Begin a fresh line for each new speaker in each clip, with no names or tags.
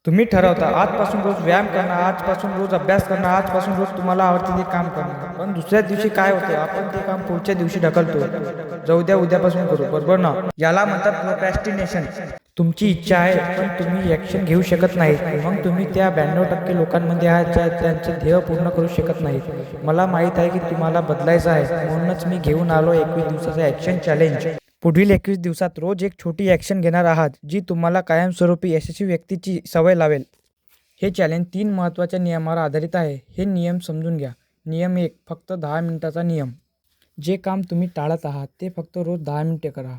तुम्ही ठरवता आजपासून रोज व्यायाम करणार, आजपासून रोज अभ्यास करणार, आजपासून रोज तुम्हाला आवडते ते काम करणार. पण दुसऱ्या दिवशी काय होतं, आपण ते काम पुढच्या दिवशी ढकलतो. जाऊ द्या, उद्यापासून करू, बरोबर ना? याला म्हणतात प्रोक्रॅस्टिनेशन. तुमची इच्छा आहे पण तुम्ही ॲक्शन घेऊ शकत नाही. मग तुम्ही त्या 92% लोकांमध्ये आहात ज्या त्यांचे ध्येय पूर्ण करू शकत नाहीत. मला माहीत आहे की तुम्हाला बदलायचं आहे, म्हणूनच मी घेऊन आलो 21 दिवसाचा ॲक्शन चॅलेंज. पुढील 21 दिवसात रोज एक छोटी ॲक्शन घेणार आहात, जी तुम्हाला कायमस्वरूपी यशस्वी व्यक्तीची सवय लावेल. हे चॅलेंज 3 महत्त्वाच्या नियमावर आधारित आहे. हे नियम समजून घ्या. नियम 1, फक्त 10 मिनिटाचा नियम. जे काम तुम्ही टाळत आहात ते फक्त रोज 10 मिनिटे करा.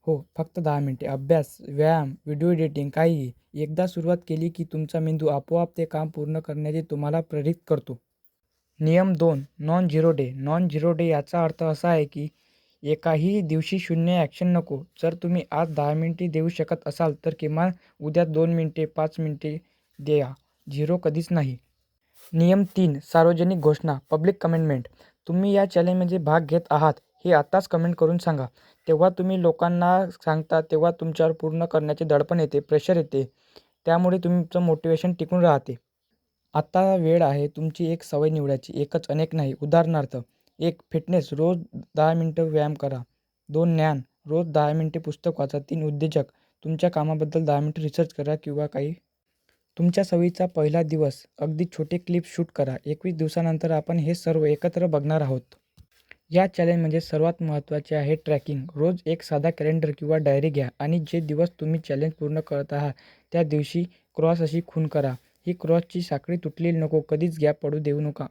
हो, फक्त 10 मिनिटे. अभ्यास, व्यायाम, व्हिडिओ एडिटिंग, काहीही. एकदा सुरुवात केली की तुमचा मेंदू आपोआप ते काम पूर्ण करण्याचे तुम्हाला प्रेरित करतो. नियम 2, non zero day. Non zero day याचा अर्थ असा आहे की एकाही दिवशी शून्य ॲक्शन नको. जर तुम्ही आज 10 मिनिटे देऊ शकत असाल तर किमान उद्या 2 मिनिटे, 5 मिनिटे द्या. झिरो कधीच नाही. नियम 3, सार्वजनिक घोषणा, पब्लिक कमिटमेंट. तुम्ही या चॅलेंजमध्ये भाग घेत आहात हे आत्ताच कमेंट करून सांगा. तेव्हा तुम्ही लोकांना सांगता तेव्हा तुमच्यावर पूर्ण करण्याचे दडपण येते, प्रेशर येते. त्यामुळे तुमचं मोटिवेशन टिकून राहते. आता वेळ आहे तुमची एक सवय निवडायची, एकच, अनेक नाही. उदाहरणार्थ, 1, फिटनेस, रोज 10 मिनिटं व्यायाम करा. 2, ज्ञान, रोज 10 मिनिटे पुस्तक वाचा. 3, उद्योजक, तुमच्या कामाबद्दल 10 मिनिटे रिसर्च करा किंवा काही. तुमच्या सवयीचा पहिला दिवस, अगदी छोटे क्लिप शूट करा. 21 दिवसानंतर आपण हे सर्व एकत्र बघणार आहोत. या चॅलेंजमध्ये सर्वात महत्त्वाचे आहे ट्रॅकिंग. रोज एक साधा कॅलेंडर किंवा डायरी घ्या आणि जे दिवस तुम्ही चॅलेंज पूर्ण करत आहात त्या दिवशी क्रॉस अशी खूण करा. ही क्रॉसची साखळी तुटलेली नको, कधीच गॅप पडू देऊ नका.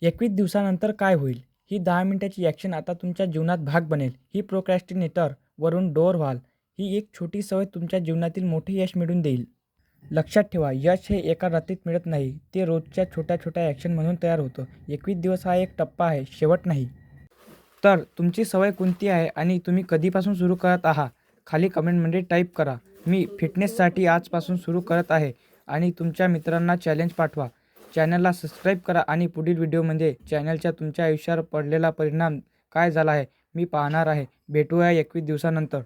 21 दिवसानंतर काय होईल? ही 10 मिनिटाची ॲक्शन आता तुमच्या जीवनात भाग बनेल. ही प्रोक्रॅस्टिनेटर वरून डोअर व्हाल. ही एक छोटी सवय तुमच्या जीवनातील मोठे यश मिळवून देईल. लक्षात ठेवा, यश हे एका रात्रीत मिळत नाही. ते रोजच्या छोट्या छोट्या ॲक्शन म्हणून तयार होतं. 21 दिवस हा एक टप्पा आहे, शेवट नाही. तर तुमची सवय कोणती आहे आणि तुम्ही कधीपासून सुरू करत आहात? खाली कमेंटमध्ये टाईप करा. मी फिटनेससाठी आजपासून सुरू करत आहे आणि तुमच्या मित्रांना चॅलेंज पाठवा. चॅनलला सबस्क्राईब करा आणि पुढील व्हिडिओमध्ये चॅनलच्या तुमच्या आयुष्यावर पडलेला परिणाम काय झाला आहे मी पाहणार आहे. भेटूया 21 दिवसानंतर.